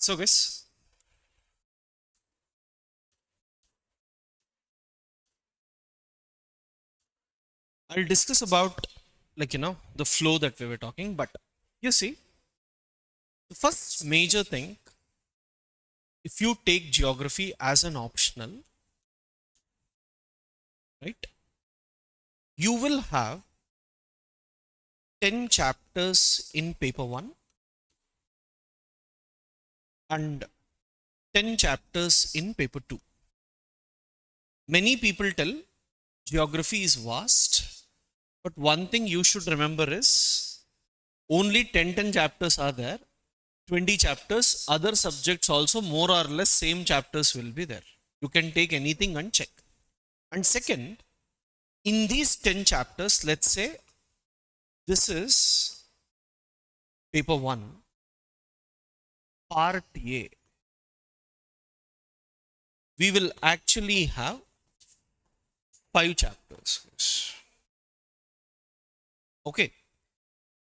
So guys, I'll discuss about the flow that we were talking, but you see, the first major thing, if you take geography as an optional, right, you will have 10 chapters in paper 1 and 10 chapters in paper 2. Many people tell geography is vast, but one thing you should remember is only 10 chapters are there. 20 chapters, other subjects also more or less same chapters will be there. You can take anything and check. And second, in these 10 chapters, let's say this is paper 1, part A. We will actually have 5 chapters. Okay.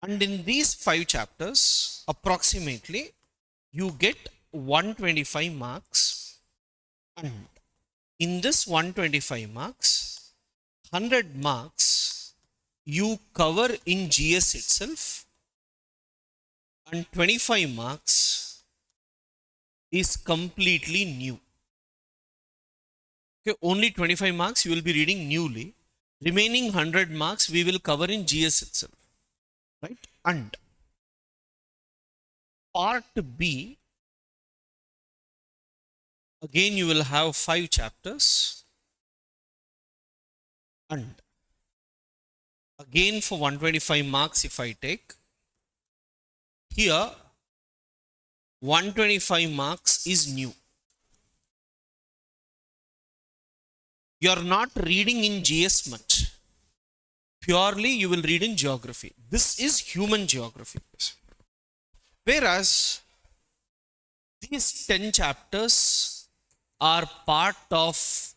And in these 5 chapters, approximately, you get 125 marks. And in this 125 marks, 100 marks you cover in GS itself, and 25 marks is completely new. Okay, only 25 marks you will be reading newly. Remaining 100 marks we will cover in GS itself. Right? And part B, again you will have 5 chapters, and again for 125 marks if I take, here 125 marks is new. You are not reading in GS much. Purely you will read in geography. This is human geography. Whereas these 10 chapters are part of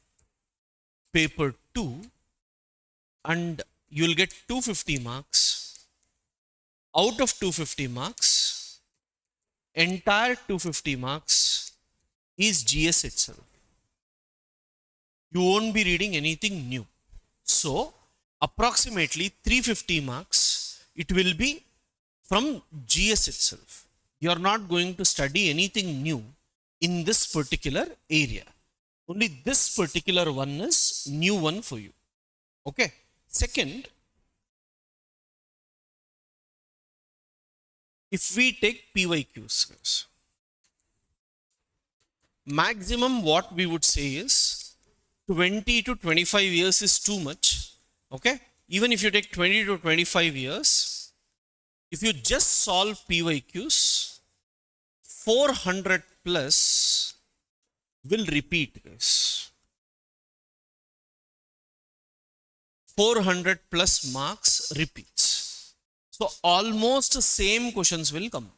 paper 2 and you will get 250 marks. Out of 250 marks, entire 250 marks is GS itself. You won't be reading anything new. So, approximately 350 marks, it will be from GS itself. You are not going to study anything new in this particular area. Only this particular one is new one for you. Okay. Second, if we take PYQs, maximum what we would say is 20 to 25 years is too much. Okay, even if you take 20 to 25 years, if you just solve PYQs, 400 plus will repeat this. 400 plus marks repeats. So almost same questions will come.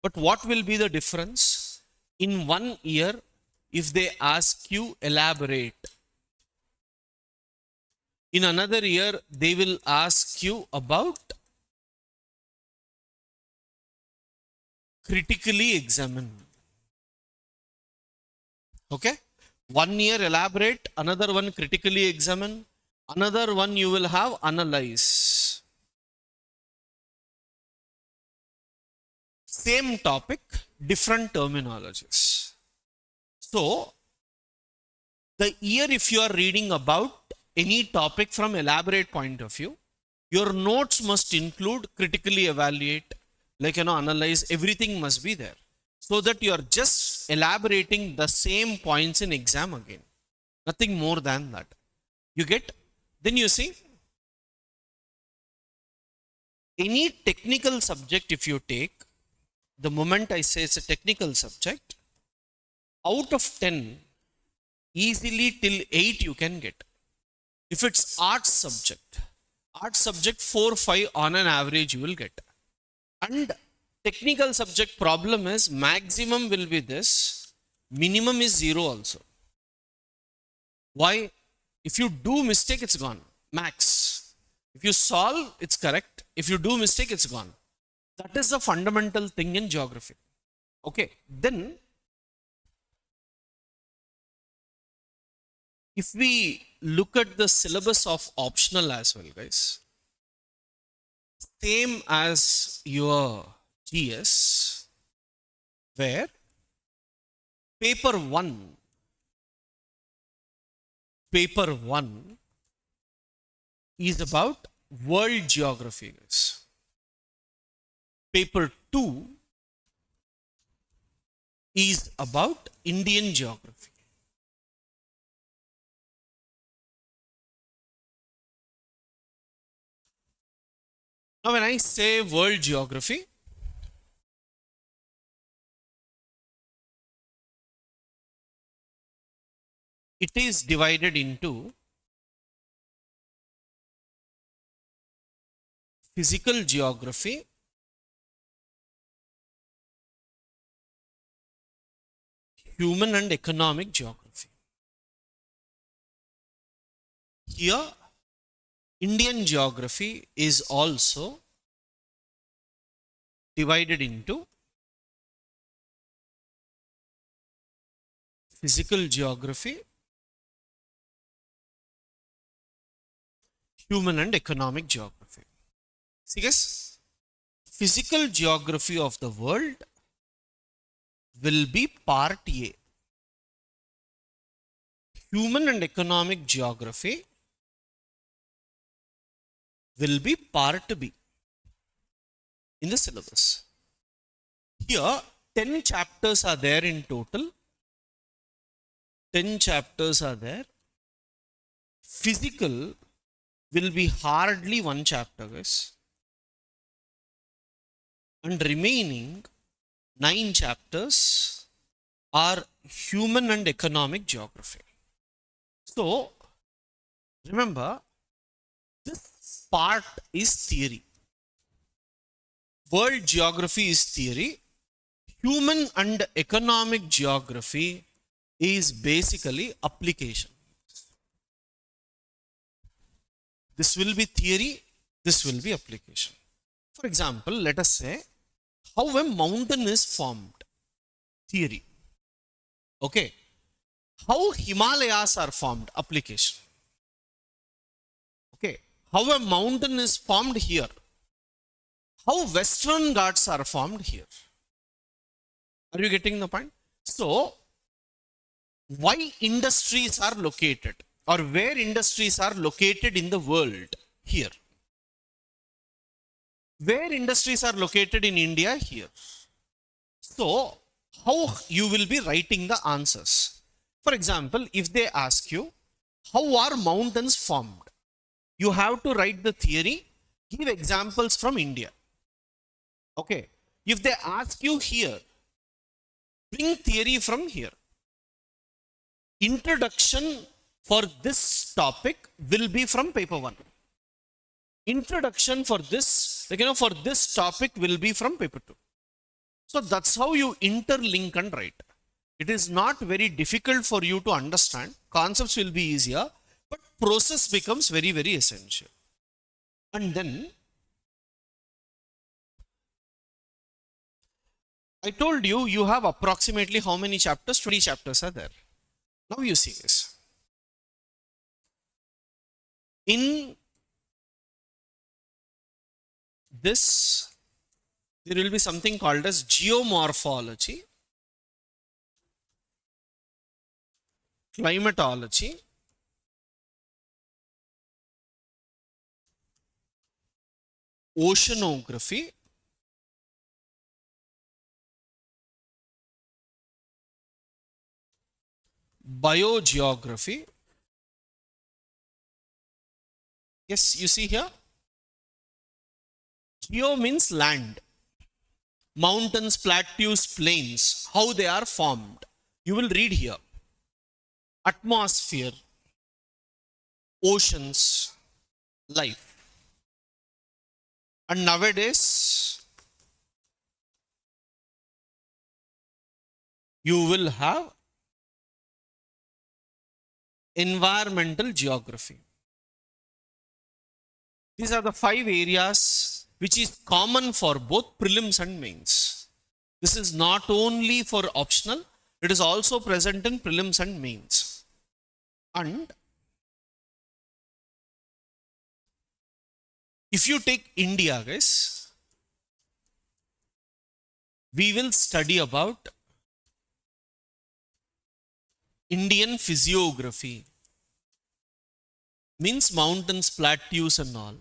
But what will be the difference? In 1 year, if they ask you elaborate, in another year, they will ask you about critically examine. Okay? 1 year elaborate, another one critically examine, another one you will have analyze. Same topic, different terminologies. So, the year if you are reading about any topic from elaborate point of view, your notes must include critically evaluate, analyze, everything must be there. So that you are just elaborating the same points in exam again. Nothing more than that. You get? Then you see, any technical subject if you take, the moment I say it's a technical subject, out of 10, easily till 8 you can get. If it's arts subject 4-5 on an average you will get. And technical subject problem is maximum will be this, minimum is 0 also. Why? If you do mistake, it's gone. Max. If you solve, it's correct. If you do mistake, it's gone. That is the fundamental thing in geography. Okay, then if we look at the syllabus of optional as well, guys, same as your GS, where paper 1 is about world geography, guys. Paper 2 is about Indian geography. Now, when I say world geography, it is divided into physical geography, human and economic geography. Here, Indian geography is also divided into physical geography, human and economic geography. See guys, physical geography of the world will be part A. Human and economic geography will be part B in the syllabus. Here 10 chapters are there in total. 10 chapters are there. Physical will be hardly one chapter, guys. And remaining 9 chapters are human and economic geography. So, remember, this part is theory. World geography is theory. Human and economic geography is basically application. This will be theory, this will be application. For example, let us say how a mountain is formed. Theory. Okay. How Himalayas are formed. Application. Okay. How a mountain is formed here. How Western Ghats are formed here. Are you getting the point? So, why industries are located or where industries are located in the world here. Where industries are located in India here. So, how you will be writing the answers. For example, if they ask you, how are mountains formed? You have to write the theory, give examples from India. Okay. If they ask you here, bring theory from here. Introduction for this topic will be from paper 1. Introduction for this, for this topic will be from paper 2. So that's how you interlink and write. It is not very difficult for you to understand. Concepts will be easier, but process becomes very, very essential. And then I told you, you have approximately how many chapters? 20 chapters are there. Now you see this. In this, there will be something called as geomorphology, climatology, oceanography, biogeography. Yes, you see here. Geo means land. Mountains, plateaus, plains, how they are formed. You will read here. Atmosphere, oceans, life. And nowadays, you will have environmental geography. These are the 5 areas which is common for both prelims and mains. This is not only for optional, it is also present in prelims and mains. And if you take India, guys, we will study about Indian physiography, means mountains, plateaus and all.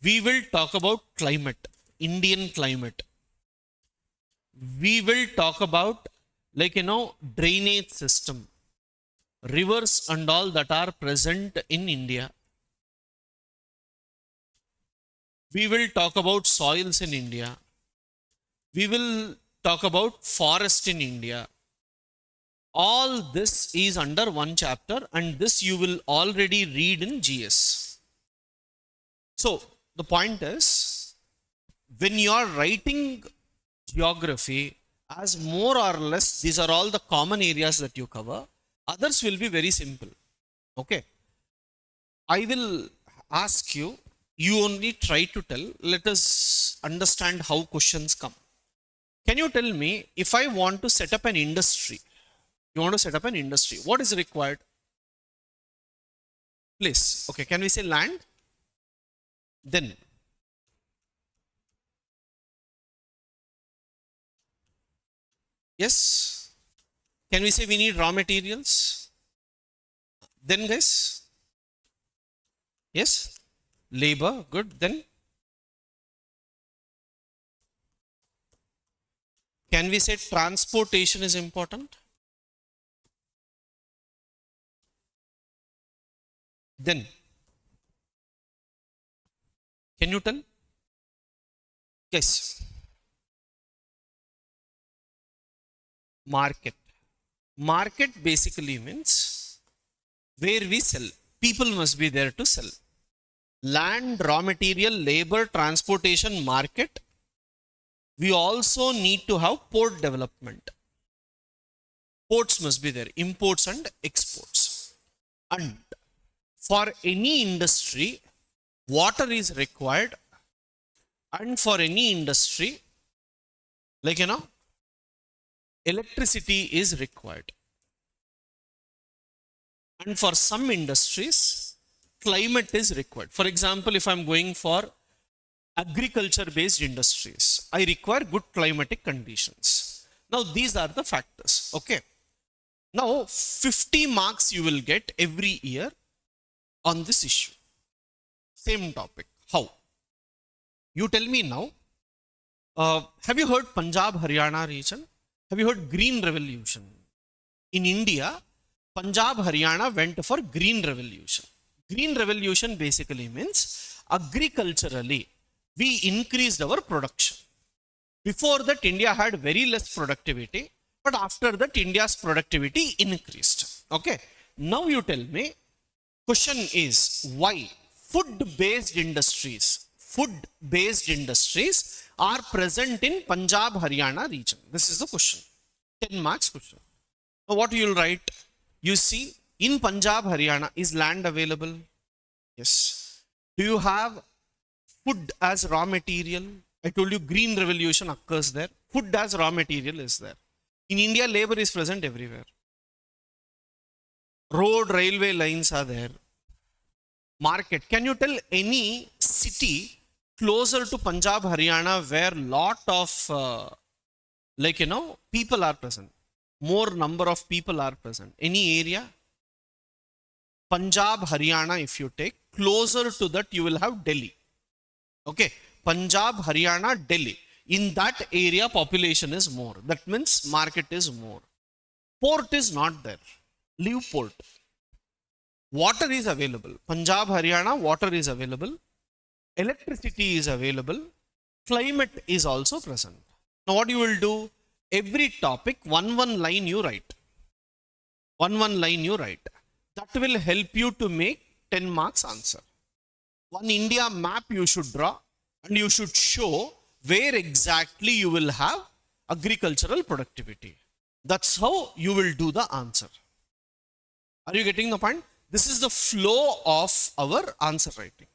We will talk about climate, Indian climate. We will talk about, like, drainage system, rivers and all that are present in India. We will talk about soils in India. We will talk about forest in India. All this is under one chapter, and this you will already read in GS. So the point is, when you are writing geography, as more or less these are all the common areas that you cover, others will be very simple. Okay, I will ask you, you only try to tell, let us understand how questions come. Can you tell me, if I want to set up an industry, you want to set up an industry, what is required? Place. Okay, can we say land? Then yes, can we say we need raw materials? Then guys, yes, labor, good. Then can we say transportation is important? Then can you tell? Yes. Market. Market basically means where we sell. People must be there to sell. Land, raw material, labor, transportation, market. We also need to have port development. Ports must be there, imports and exports. And for any industry, water is required. And for any industry, like, electricity is required. And for some industries, climate is required. For example, if I'm going for agriculture based industries, I require good climatic conditions. Now these are the factors. Okay, now 50 marks you will get every year on this issue, same topic. How? You tell me now. Have you heard Punjab Haryana region? Have you heard Green Revolution? In India, Punjab Haryana went for Green Revolution. Green Revolution basically means agriculturally we increased our production. Before that, India had very less productivity, but after that, India's productivity increased. Okay, now you tell me, question is, why food-based industries are present in Punjab Haryana region? This is the question. 10 marks question. Now what you will write? You see, in Punjab Haryana, is land available? Yes. Do you have food as raw material? I told you Green Revolution occurs there. Food as raw material is there. In India, labor is present everywhere. Road, railway lines are there. Market. Can you tell any city closer to Punjab, Haryana where lot of people are present? More number of people are present. Any area? Punjab, Haryana, if you take, closer to that you will have Delhi. Okay, Punjab, Haryana, Delhi. In that area, population is more. That means market is more. Port is not there. Leave port. Water is available. Punjab, Haryana, water is available. Electricity is available. Climate is also present. Now what you will do? Every topic, one line you write. One line you write. That will help you to make 10 marks answer. One India map you should draw, and you should show where exactly you will have agricultural productivity. That's how you will do the answer. Are you getting the point? This is the flow of our answer writing.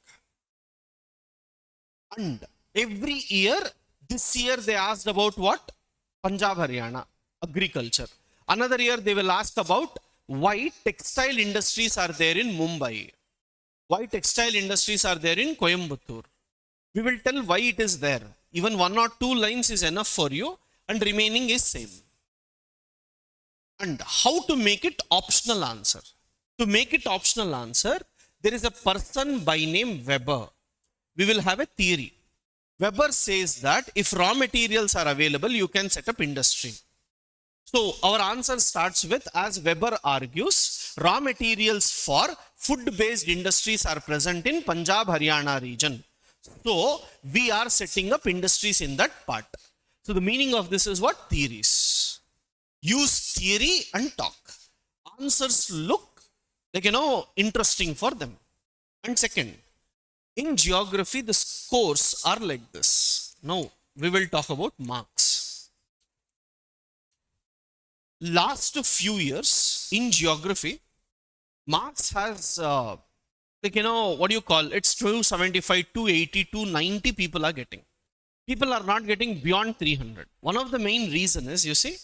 And every year This year they asked about what? Punjab, Haryana, agriculture. Another year they will ask about why textile industries are there in Mumbai. Why textile industries are there in Coimbatore. We will tell why it is there. Even 1 or 2 lines is enough for you, and remaining is same. And how to make it optional answer? To make it optional answer, there is a person by name Weber. We will have a theory. Weber says that if raw materials are available, you can set up industry. So our answer starts with, as Weber argues, raw materials for food-based industries are present in Punjab, Haryana region. So we are setting up industries in that part. So the meaning of this is what? Theories. Use theory and talk. Answers look like, interesting for them. And second, in geography, the scores are like this. Now we will talk about marks. Last few years in geography, marks has what do you call, it's 275, 280, 290 people are getting. People are not getting beyond 300. One of the main reason is, you see,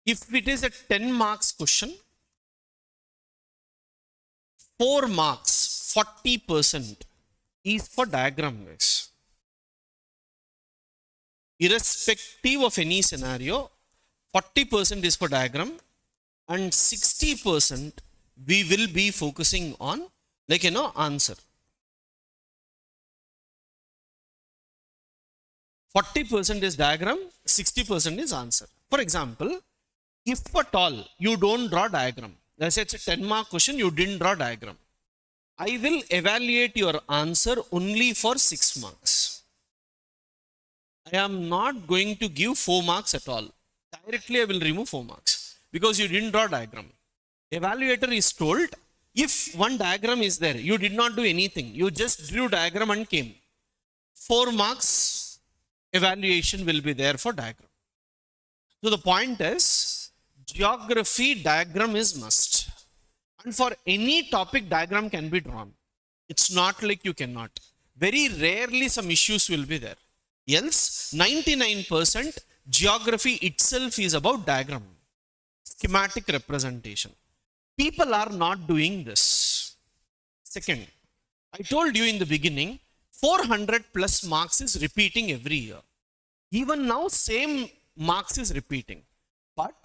if it is a 10 marks question, 4 marks, 40% is for diagram guys. Irrespective of any scenario, 40% is for diagram, and 60% we will be focusing on answer. 40% is diagram, 60% is answer. For example, if at all you don't draw diagram, let's say it's a 10 mark question, you didn't draw diagram, I will evaluate your answer only for 6 marks. I am not going to give 4 marks at all. Directly I will remove 4 marks because you didn't draw diagram. Evaluator is told, if one diagram is there, you did not do anything, you just drew diagram and came, 4 marks evaluation will be there for diagram. So the point is, geography diagram is must. And for any topic, diagram can be drawn. It's not like you cannot. Very rarely some issues will be there. Else, 99% geography itself is about diagram, schematic representation. People are not doing this. Second, I told you in the beginning, 400 plus marks is repeating every year. Even now, same marks is repeating. But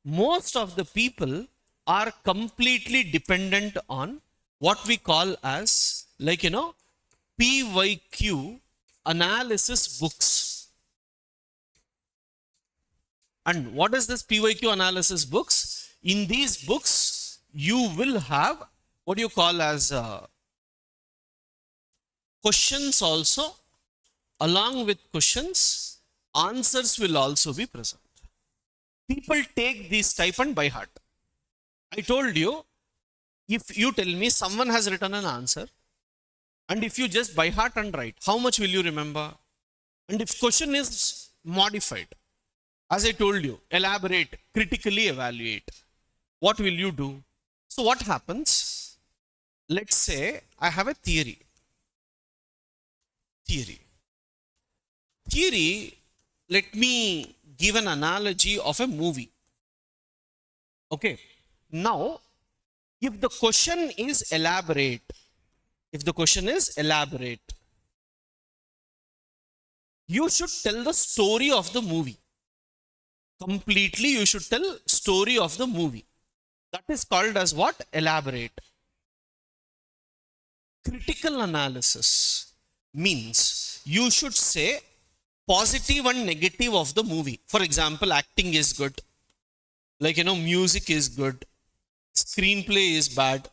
most of the people are completely dependent on what we call as PYQ analysis books. And what is this PYQ analysis books? In these books, you will have what you call as questions also. Along with questions, answers will also be present. People take these type and by heart. I told you, if you tell me someone has written an answer, and if you just by heart and write, how much will you remember? And if question is modified, as I told you, elaborate, critically evaluate, what will you do? So what happens? Let's say I have a theory. Let me give an analogy of a movie. Okay. Now, if the question is elaborate, you should tell the story of the movie. Completely, you should tell story of the movie. That is called as what? Elaborate. Critical analysis means you should say positive and negative of the movie. For example, acting is good. Music is good. Screenplay is bad.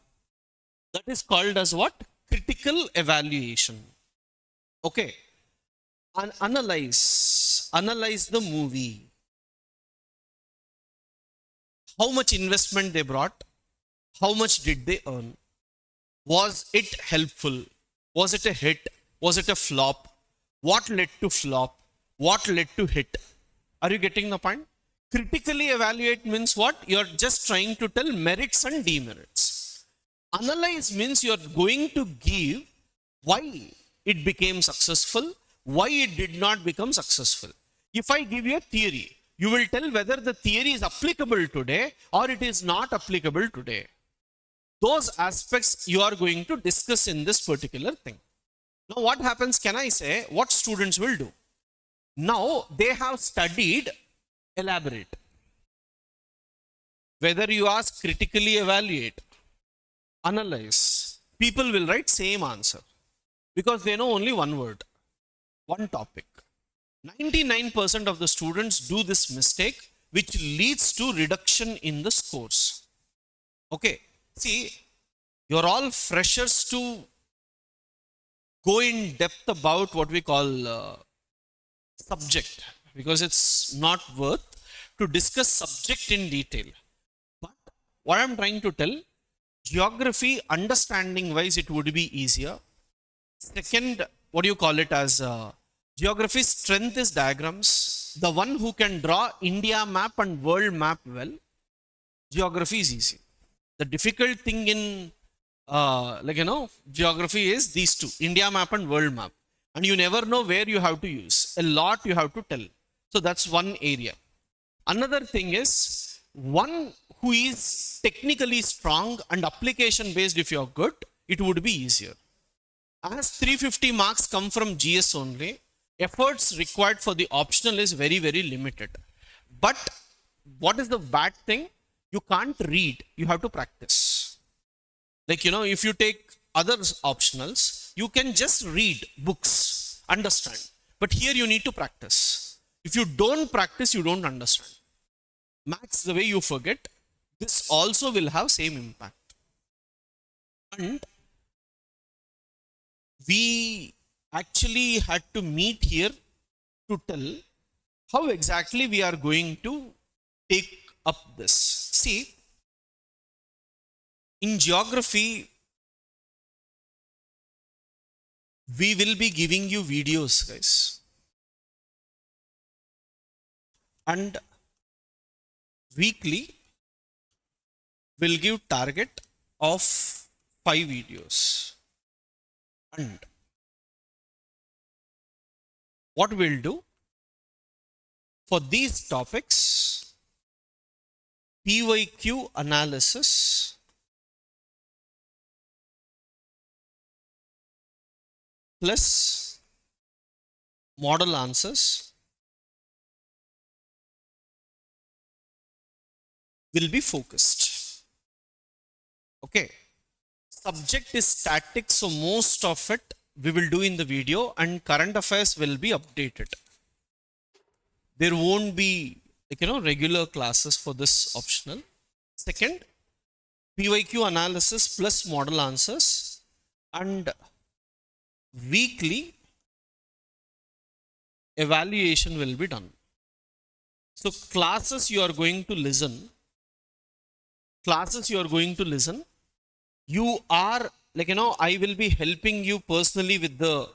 That is called as what? Critical evaluation. Okay. And analyze the movie. How much investment they brought? How much did they earn? Was it helpful? Was it a hit? Was it a flop? What led to flop? What led to hit? Are you getting the point? Critically evaluate means what? You're just trying to tell merits and demerits. Analyze means you're going to give why it became successful, why it did not become successful. If I give you a theory, you will tell whether the theory is applicable today or it is not applicable today. Those aspects you are going to discuss in this particular thing. Now what happens, can I say what students will do? Now they have studied elaborate. Whether you ask critically evaluate, analyze, people will write same answer because they know only one word, one topic. 99% of the students do this mistake, which leads to reduction in the scores. Okay, see, you're all freshers to go in depth about what we call subject, because it's not worth to discuss subject in detail. But what I'm trying to tell, geography understanding wise it would be easier. Second, what do you call it as geography's strength is diagrams. The one who can draw India map and world map well, geography is easy. The difficult thing in geography is these two, India map and world map. And you never know where you have to use. A lot you have to tell. So that's one area. Another thing is, one who is technically strong and application based, if you're good, it would be easier. As 350 marks come from GS only, efforts required for the optional is very, very limited. But what is the bad thing? You can't read, you have to practice. Like, if you take other optionals, you can just read books, understand. But here you need to practice. If you don't practice, you don't understand. Maths, the way you forget, this also will have same impact. And we actually had to meet here to tell how exactly we are going to take up this. See, in geography, we will be giving you videos, guys. And weekly, we'll give target of 5 videos. And what we'll do for these topics, PYQ analysis plus model answers will be focused. Okay. Subject is static, so most of it we will do in the video, and current affairs will be updated. There won't be regular classes for this optional. Second, PYQ analysis plus model answers, and weekly evaluation will be done. So classes you are going to listen. You are I will be helping you personally with the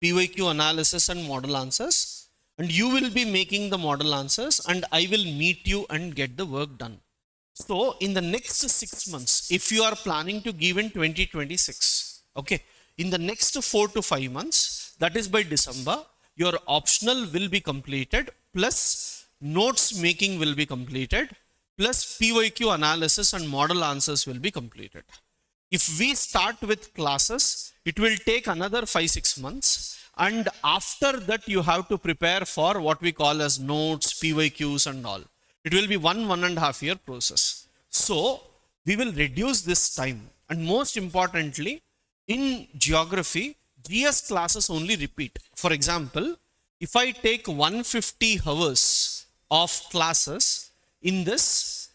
PYQ analysis and model answers, and you will be making the model answers, and I will meet you and get the work done. So in the next 6 months, if you are planning to give in 2026, okay, in the next 4 to 5 months, that is by December, your optional will be completed, plus notes making will be completed, plus PYQ analysis and model answers will be completed. If we start with classes, it will take another 5-6 months. And after that, you have to prepare for what we call as notes, PYQs and all. It will be 1.5 year process. So we will reduce this time. And most importantly, in geography, GS classes only repeat. For example, if I take 150 hours of classes, in this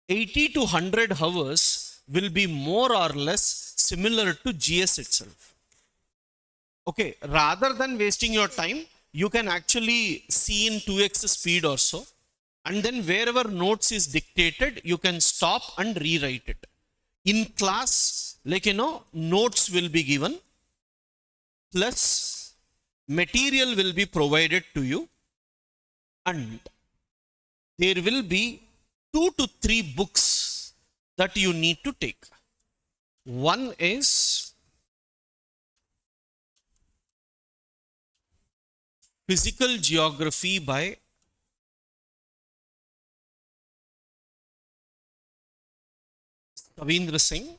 80 to 100 hours will be more or less similar to GS itself. Okay, rather than wasting your time, you can actually see in 2x speed or so. And then wherever notes is dictated, you can stop and rewrite it. In class, notes will be given, plus material will be provided to you, and there will be 2 to 3 books that you need to take. One is Physical Geography by Kavindra Singh.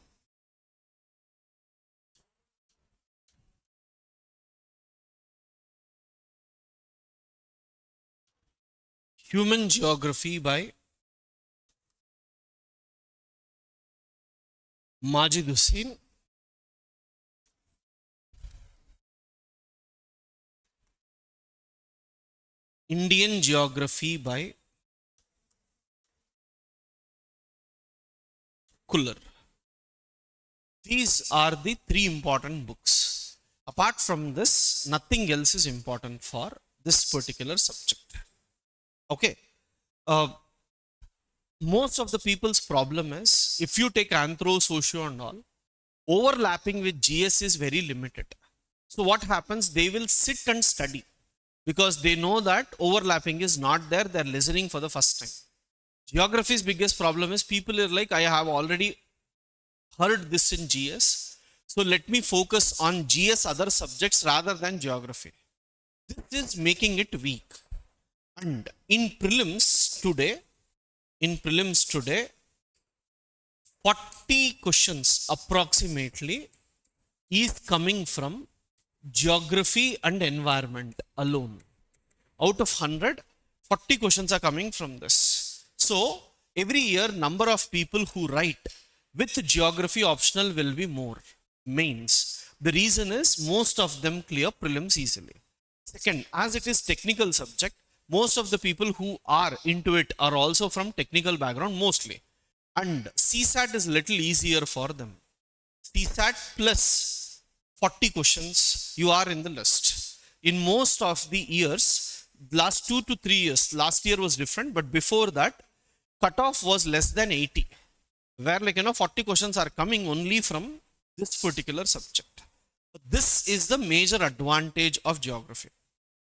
Human Geography by Majid Hussain. Indian Geography by Kuller. These are the three important books. Apart from this, nothing else is important for this particular subject. Okay. Uh, most of the people's problem is if you take anthro, socio, and all, overlapping with GS is very limited. So, what happens? They will sit and study because they know that overlapping is not there. They're listening for the first time. Geography's biggest problem is people are like, I have already heard this in GS. So let me focus on GS other subjects rather than geography. This is making it weak. And in prelims today, 40 questions approximately is coming from geography and environment alone. Out of 100, 40 questions are coming from this. So every year, number of people who write with geography optional will be more. Mains. The reason is most of them clear prelims easily. Second, as it is technical subject, most of the people who are into it are also from technical background mostly. And CSAT is little easier for them. CSAT plus 40 questions, you are in the list. In most of the years, last 2 to 3 years, last year was different, but before that, cutoff was less than 80. Where 40 questions are coming only from this particular subject. This is the major advantage of geography.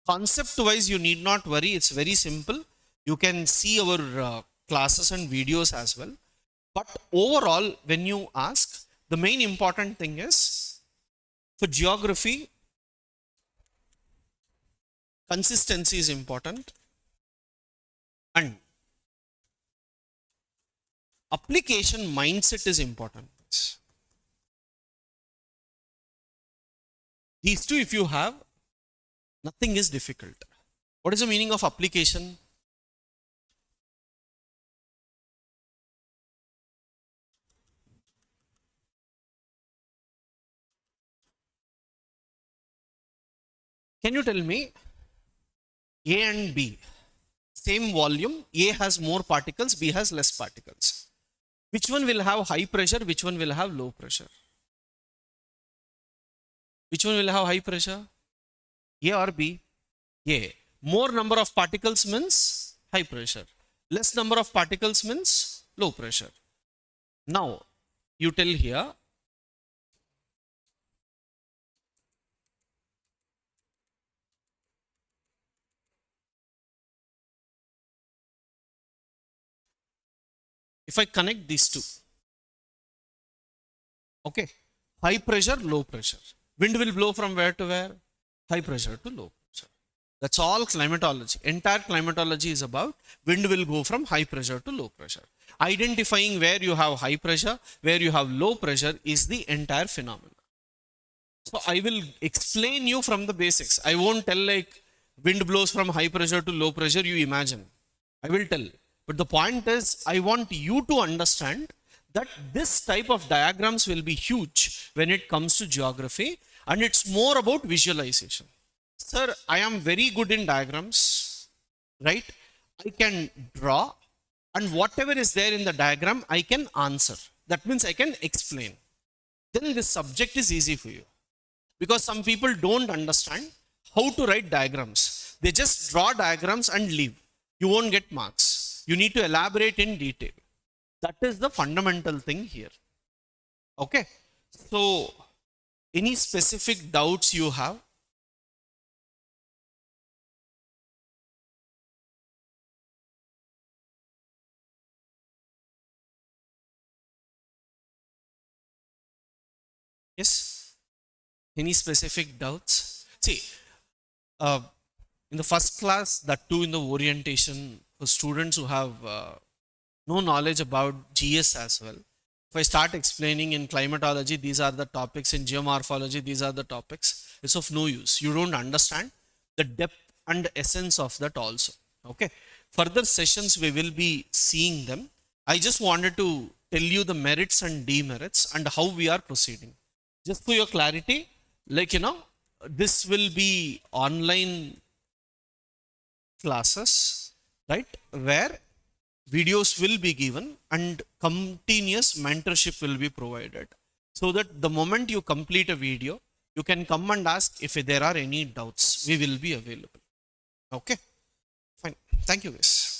Concept wise, you need not worry. It's very simple. You can see our classes and videos as well. But overall, when you ask, the main important thing is for geography, consistency is important and application mindset is important. These two, if you have, nothing is difficult. What is the meaning of application? Can you tell me A and B, same volume, A has more particles, B has less particles. Which one will have high pressure? Which one will have low pressure? Which one will have high pressure? A or B? A. More number of particles means high pressure. Less number of particles means low pressure. Now, you tell here, if I connect these two, okay, high pressure, low pressure. Wind will blow from where to where? High pressure to low pressure. That's all climatology. Entire climatology is about wind will go from high pressure to low pressure. Identifying where you have high pressure, where you have low pressure is the entire phenomenon. So I will explain you from the basics. I won't tell like wind blows from high pressure to low pressure, you imagine. I will tell. But the point is, I want you to understand that this type of diagrams will be huge when it comes to geography, and it's more about visualization. Sir, I am very good in diagrams, right? I can draw, and whatever is there in the diagram, I can answer. That means I can explain. Then this subject is easy for you. Because some people don't understand how to write diagrams. They just draw diagrams and leave. You won't get marks. You need to elaborate in detail. That is the fundamental thing here. Okay. So, any specific doubts you have? Yes? Any specific doubts? See, In the first class, that too in the orientation, for students who have no knowledge about GS as well. If I start explaining in climatology, these are the topics, in geomorphology, these are the topics, it's of no use. You don't understand the depth and essence of that also. Okay. Further sessions, we will be seeing them. I just wanted to tell you the merits and demerits and how we are proceeding. Just for your clarity, like, this will be online classes, right? Where videos will be given and continuous mentorship will be provided, so that the moment you complete a video, you can come and ask if there are any doubts. We will be available. Okay, fine. Thank you, guys.